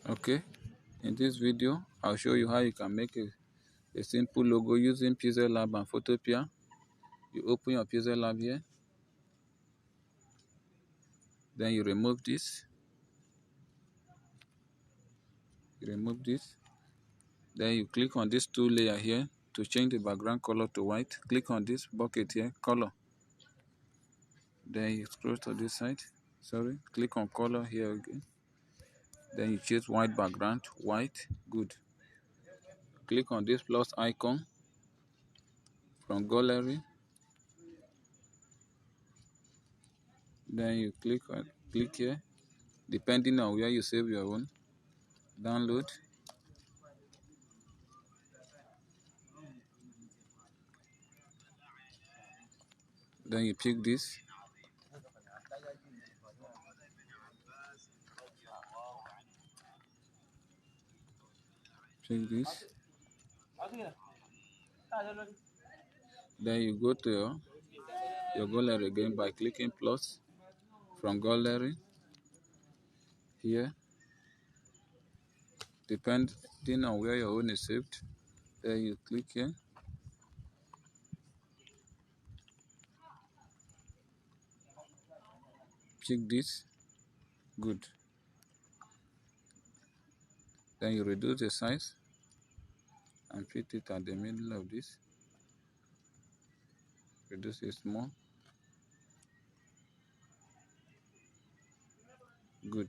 Okay, in this video I'll show you how you can make a simple logo using PixeLab and Photopea. You open your PixeLab here, then you remove this, then you click on this two layer here to change the background color to white. Click on this bucket here, color, then you scroll to this side, click on color here again, then you choose white background, white, good. Click on this plus icon from gallery, then you click here, depending on where you save your own. Download, then you pick this, then you go to your gallery again by clicking plus from gallery here, depending on where your own is saved. Then you click here, pick this, good. Then you reduce the size and fit it at the middle of this, reduce it more, good.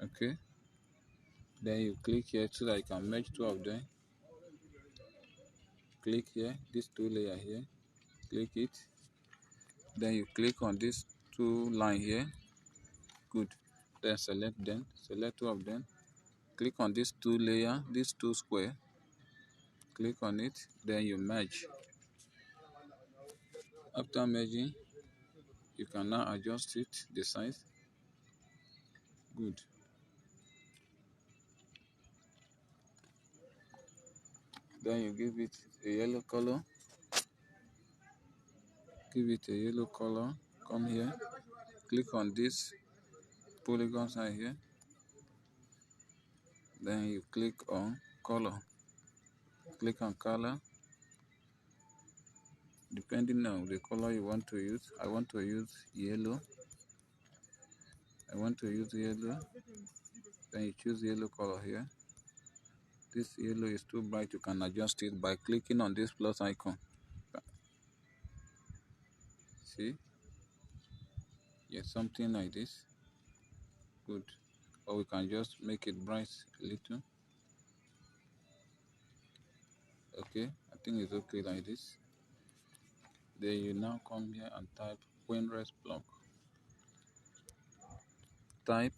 Okay, then you click here so that you can merge two of them. Click here, this two layer here, click it, then you click on this two line here, good. Then select them, select two of them, click on this two layer, this two square, click on it, then you merge. After merging, you can now adjust it, the size, good. Then you give it a yellow color, come here, click on this polygon side here, then you click on color, click on color, depending on the color you want to use. I want to use yellow, then you choose yellow color here. This yellow is too bright, you can adjust it by clicking on this plus icon. See, yes, something like this, good. Or we can just make it bright a little. Okay, I think it's okay like this. Then you now come here and type WinRest block. Type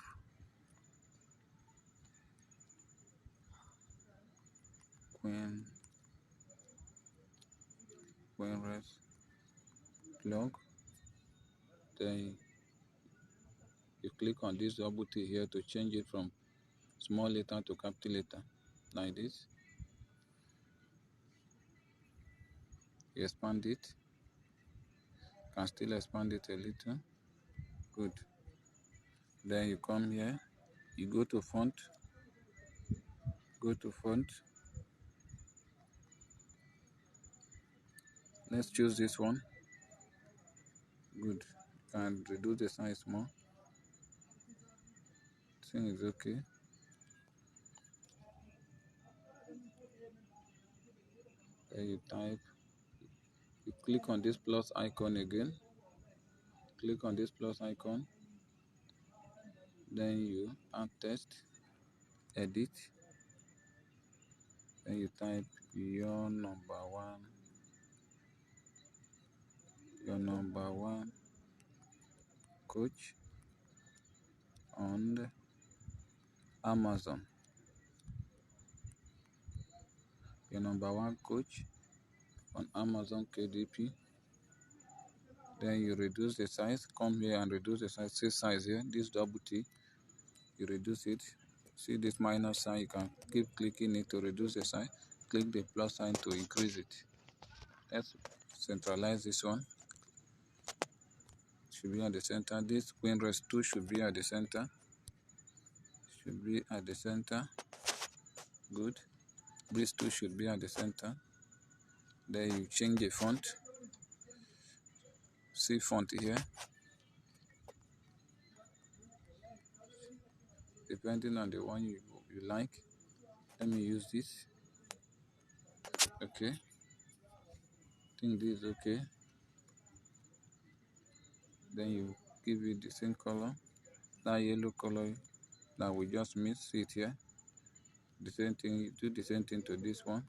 WinRest block. Then you click on this double T here to change it from small letter to capital letter, like this. You expand it, can still expand it a little, good. Then you come here, you go to font, let's choose this one, good. Can reduce the size more, I think it's okay. Then you type, you click on this plus icon again, then you add text, edit, then you type your number one coach on Amazon. Your number one coach on Amazon KDP. Then you reduce the size, come here and reduce the size, say size here, this double T, you reduce it, See this minus sign, you can keep clicking it to reduce the size. Click the plus sign to increase it. Let's centralize this one. Should be at the center. This queen rest 2 should be at the center. Should be at the center. Good. These 2 should be at the center. Then you change the font. See font here. Depending on the one you like. Let me use this. Okay. I think this is okay. Then you give it the same color. That yellow color that we just mixed, see it here. The same thing, you do the same thing to this one.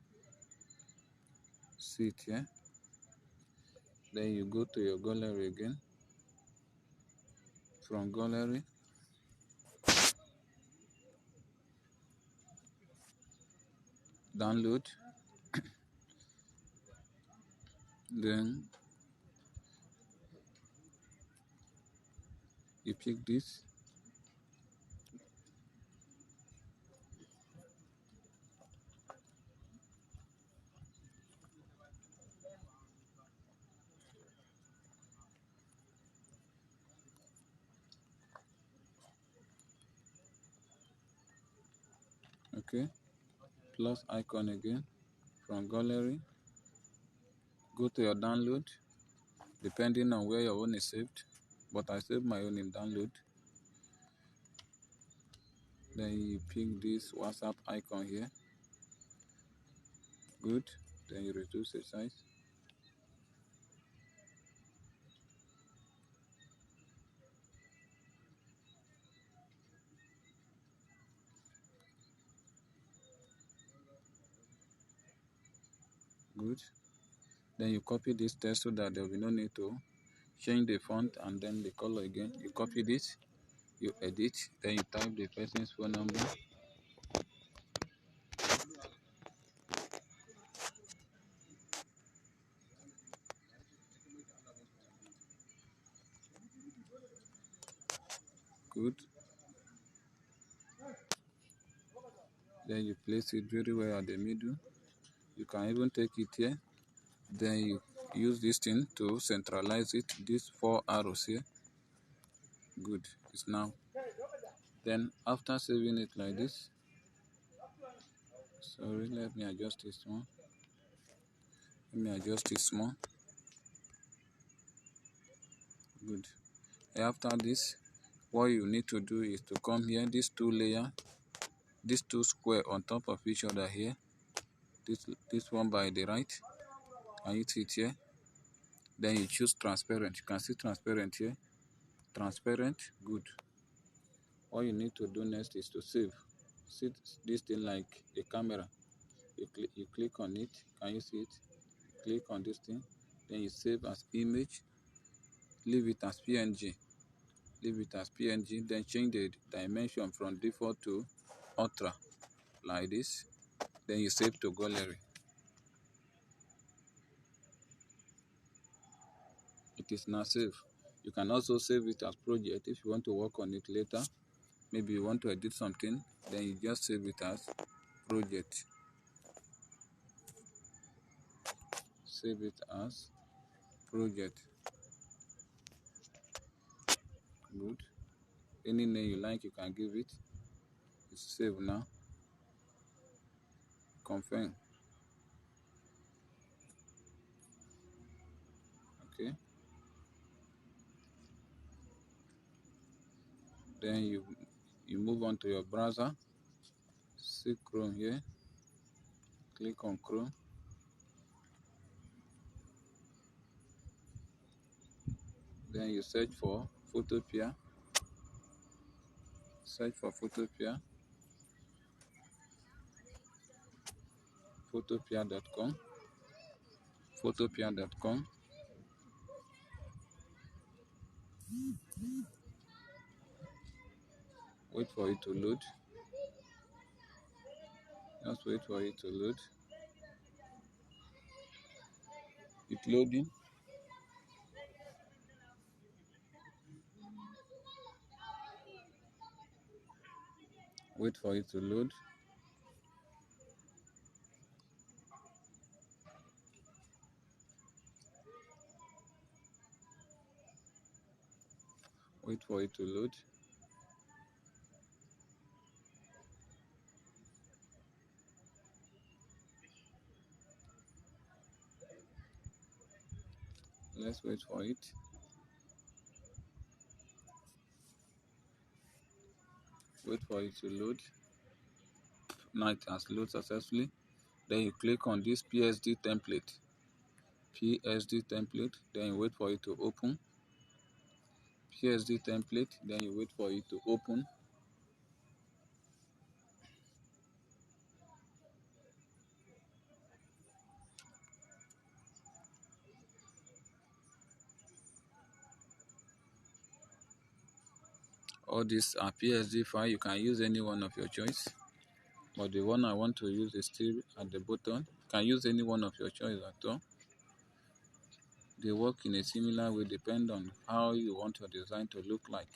See it here. Then you go to your gallery again. From gallery, download. Then you pick this. Okay. Plus icon again. From gallery, go to your download. Depending on where your own is saved. But I saved my own in download. Then you pick this WhatsApp icon here. Good. Then you reduce the size. Good. Then you copy this text so that there will be no need to change the font and then the color again. You copy this, you edit, then you type the person's phone number. Good. Then you place it very well at the middle. You can even take it here. Then you use this thing to centralize it. These 4 arrows here. Good. It's now. Then after saving it like this, sorry, let me adjust this one. Let me adjust it small. Good. After this, what you need to do is to come here, these 2 layers, these 2 square on top of each other here. This one by the right, and you see it here. Then you choose transparent. You can see transparent here. Transparent, good. All you need to do next is to save. See this thing like a camera. You click on it. Can you see it? Click on this thing. Then you save as image. Leave it as PNG. Leave it as PNG. Then change the dimension from default to ultra, like this. Then you save to gallery. It is now saved. You can also save it as project if you want to work on it later. Maybe you want to edit something, then you just save it as project. Save it as project. Good. Any name you like, you can give it. It's saved now. Confirm. Okay. Then you move on to your browser. See Chrome here. Click on Chrome. Then you search for Photopea. Search for Photopea. Photopea.com. Photopea.com. Wait for it to load. Just wait for it to load. It's loading. Wait for it to load. Wait for it to load. Let's wait for it. Wait for it to load. Now it has loaded successfully. Then you click on this PSD template. PSD template. Then you wait for it to open. PSD template. Then you wait for it to open. All these are PSD file. You can use any one of your choice. But the one I want to use is still at the bottom. You can use any one of your choice at all. They work in a similar way, depend on how you want your design to look like.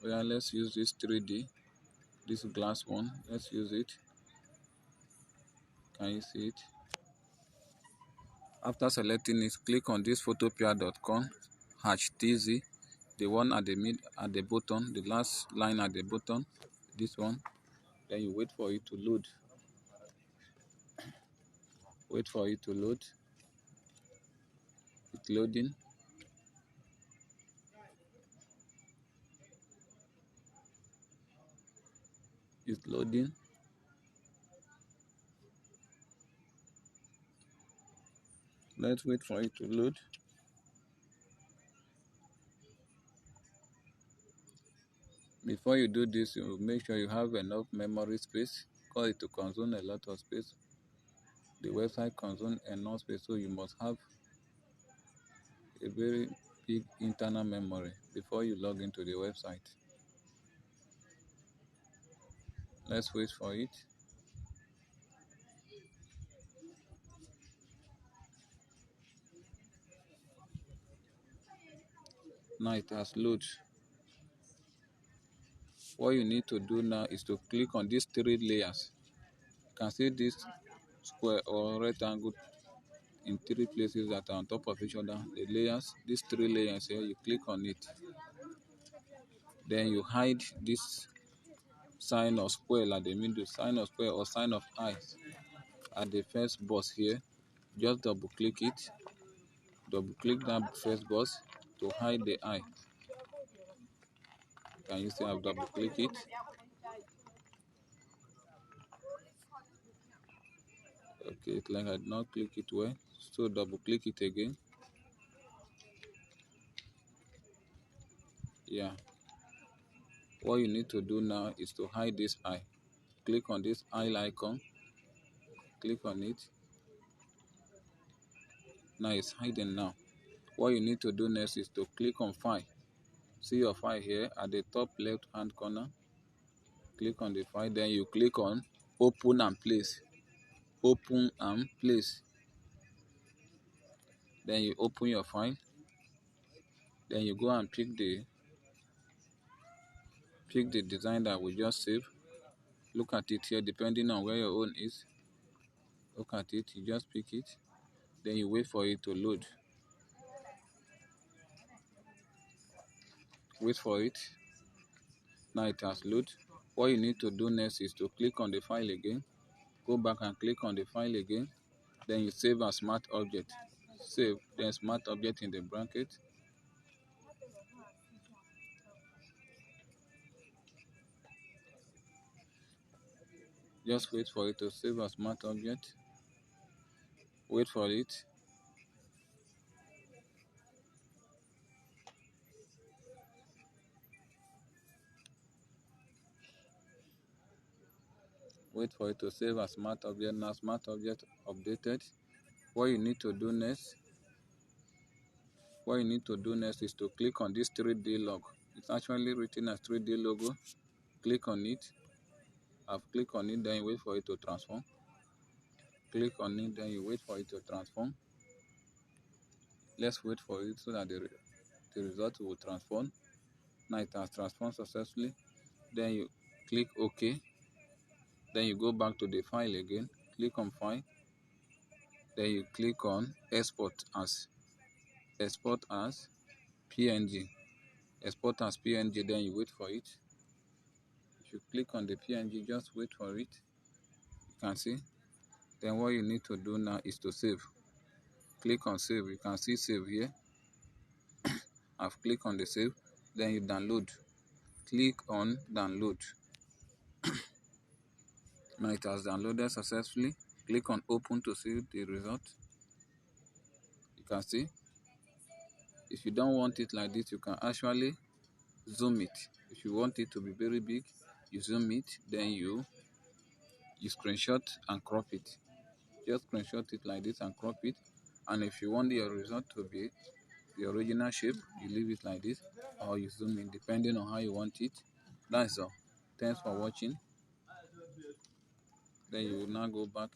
Yeah, let's use this 3D, this glass one. Let's use it. Can you see it? After selecting it, click on this photopea.com #tz, the one at the bottom, the last line at the bottom, this one. Then you wait for it to load. Wait for it to load. It's loading. It's loading. Let's wait for it to load. Before you do this, you make sure you have enough memory space because it will consume a lot of space. The website consumes enough space, so you must have a very big internal memory before you log into the website. Let's wait for it. Now it has loaded. What you need to do now is to click on these 3 layers. You can see this square or rectangle in 3 places that are on top of each other. The layers, these 3 layers here, you click on it. Then you hide this sign of square at the middle, sign of square or sign of eyes at the first box here. Just double click it. Double click that first box to hide the eye. Can you see I've double click it? Okay, it's like I did not click it well. So double click it again. Yeah. What you need to do now is to hide this eye. Click on this eye icon. Click on it. Now it's hidden now. What you need to do next is to click on file. See your file here at the top left hand corner. Click on the file, then you click on open and place. Open and place. Then you open your file. Then you go and pick the design that we just saved. Look at it here, depending on where your own is. Look at it, you just pick it. Then you wait for it to load. Wait for it. Now it has loaded. What you need to do next is to click on the file again. Go back and click on the file again. Then you save as smart object. Save, then smart object in the bracket. Just wait for it to save as smart object. Wait for it. Wait for it to save as smart object. Now smart object updated. What you need to do next is to click on this 3D logo. It's actually written as 3D logo. Click on it. I've clicked on it, then you wait for it to transform. Click on it, then you wait for it to transform. Let's wait for it so that the result will transform. Now it has transformed successfully. Then you click OK. Then you go back to the file again. Click on File. Then you click on Export as PNG. Export as PNG. Then you wait for it. If you click on the PNG, just wait for it. You can see. Then what you need to do now is to save. Click on Save. You can see Save here. I've clicked on the Save. Then you download. Click on Download. Now it has downloaded successfully. Click on Open to see the result. You can see. If you don't want it like this, you can actually zoom it. If you want it to be very big, you zoom it, then you screenshot and crop it. Just screenshot it like this and crop it. And if you want your result to be the original shape, you leave it like this, or you zoom in depending on how you want it. That's all. Thanks for watching. Then you will now go back.